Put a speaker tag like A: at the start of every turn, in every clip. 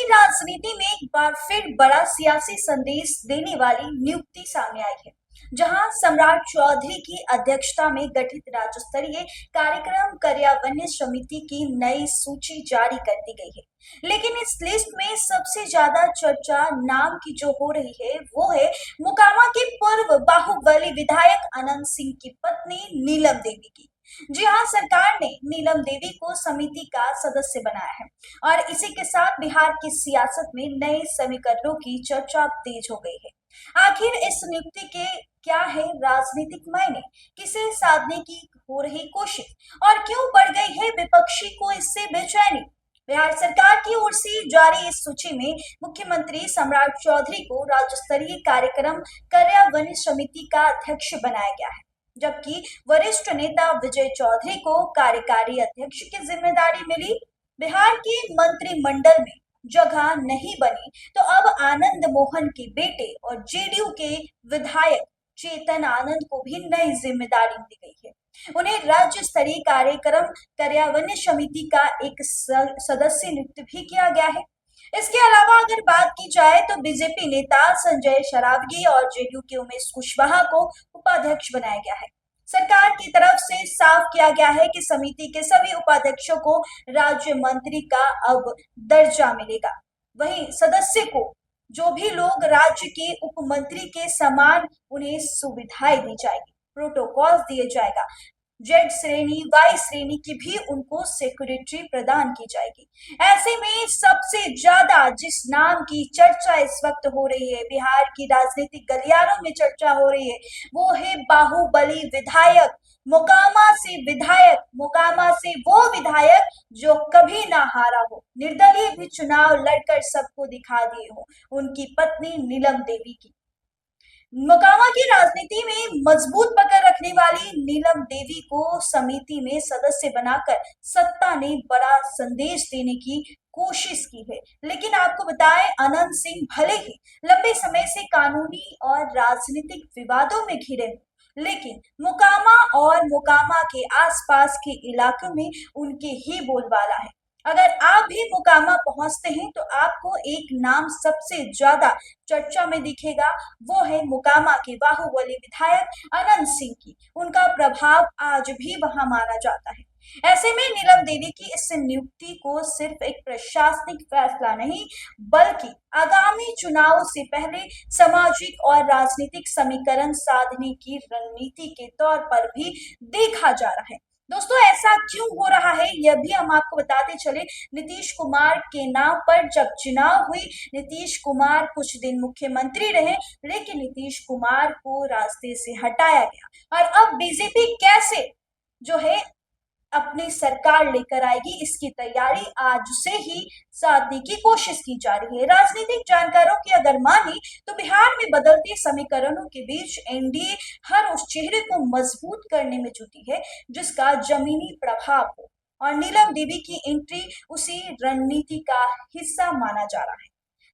A: राजनीति में एक बार फिर बड़ा सियासी संदेश देने वाली नियुक्ति सामने आई है, जहां सम्राट चौधरी की अध्यक्षता में गठित राज्य स्तरीय कार्यक्रम कार्यान्वयन समिति की नई सूची जारी कर दी गई है। लेकिन इस लिस्ट में सबसे ज्यादा चर्चा नाम की जो हो रही है वो है मोकामा के पूर्व बाहुबली विधायक अनंत सिंह की पत्नी नीलम देवी की। जी हाँ, सरकार ने नीलम देवी को समिति का सदस्य बनाया है और इसी के साथ बिहार की सियासत में नए समीकरणों की चर्चा तेज हो गई है। आखिर इस नियुक्ति के क्या है राजनीतिक मायने, किसे साधने की हो रही कोशिश और क्यों बढ़ गई है विपक्षी को इससे बेचैनी। बिहार सरकार की ओर से जारी इस सूची में मुख्यमंत्री सम्राट चौधरी को राज्य स्तरीय कार्यक्रम कार्यान्वयन समिति का अध्यक्ष बनाया गया है, जबकि वरिष्ठ नेता विजय चौधरी को कार्यकारी अध्यक्ष की जिम्मेदारी मिली। बिहार के मंत्रिमंडल में जगह नहीं बनी तो अब आनंद मोहन के बेटे और जेडीयू के विधायक चेतन आनंद को भी नई जिम्मेदारी दी गई है। उन्हें राज्य स्तरीय कार्यक्रम कार्यान्वयन समिति का एक सदस्य नियुक्त भी किया गया है। इसके अलावा अगर बात की जाए तो बीजेपी नेता संजय सरावगी और जेडीयू के उमेश कुशवाहा को उपाध्यक्ष बनाया गया है। सरकार की तरफ से साफ किया गया है कि समिति के सभी उपाध्यक्षों को राज्य मंत्री का अब दर्जा मिलेगा। वहीं सदस्य को जो भी लोग राज्य के उप मंत्री के समान उन्हें सुविधाएं दी जाएगी, प्रोटोकॉल दिए जाएगा। जेड श्रेणी वाई श्रेणी की भी उनको सिक्योरिटी प्रदान की जाएगी। ऐसे में सबसे ज्यादा जिस नाम की चर्चा इस वक्त हो रही है, बिहार की राजनीतिक गलियारों में चर्चा हो रही है, वो है बाहुबली विधायक, मोकामा से वो विधायक जो कभी ना हारा हो, निर्दलीय भी चुनाव लड़कर सबको दिखा दिए हो, उनकी पत्नी नीलम देवी की। मोकामा की राजनीति में मजबूत पकड़ रखने वाली नीलम देवी को समिति में सदस्य बनाकर सत्ता ने बड़ा संदेश देने की कोशिश की है। लेकिन आपको बताएं, अनंत सिंह भले ही लंबे समय से कानूनी और राजनीतिक विवादों में घिरे हैं, लेकिन मोकामा और मोकामा के आसपास के इलाकों में उनके ही बोलबाला है। अगर आप भी मोकामा पहुंचते हैं तो आपको एक नाम सबसे ज्यादा चर्चा में दिखेगा, वो है मोकामा के बाहुबली विधायक अनंत सिंह की। उनका प्रभाव आज भी वहां माना जाता है। ऐसे में नीलम देवी की इस नियुक्ति को सिर्फ एक प्रशासनिक फैसला नहीं, बल्कि आगामी चुनाव से पहले सामाजिक और राजनीतिक समीकरण साधने की रणनीति के तौर पर भी देखा जा रहा है। दोस्तों, ऐसा क्यों हो रहा है यह भी हम आपको बताते चले। नीतीश कुमार के नाम पर जब चुनाव हुई, नीतीश कुमार कुछ दिन मुख्यमंत्री रहे, लेकिन नीतीश कुमार को रास्ते से हटाया गया और अब बीजेपी कैसे जो है अपनी सरकार लेकर आएगी, इसकी तैयारी आज से ही साधने की कोशिश की जा रही है। राजनीतिक जानकारों की अगर माने तो बिहार में बदलते समीकरणों के बीच एनडीए हर उस चेहरे को मजबूत करने में जुटी है जिसका जमीनी प्रभाव हो, और नीलम देवी की एंट्री उसी रणनीति का हिस्सा माना जा रहा है।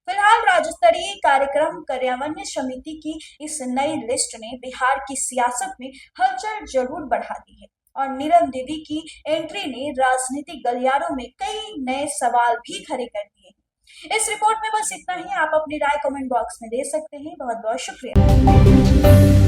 A: फिलहाल राज्य स्तरीय कार्यक्रम कार्यान्वयन समिति की इस नई लिस्ट ने बिहार की सियासत में हलचल जरूर बढ़ा दी है और नीलम देवी की एंट्री ने राजनीतिक गलियारों में कई नए सवाल भी खड़े कर दिए हैं। इस रिपोर्ट में बस इतना ही। आप अपनी राय कमेंट बॉक्स में दे सकते हैं। बहुत बहुत शुक्रिया।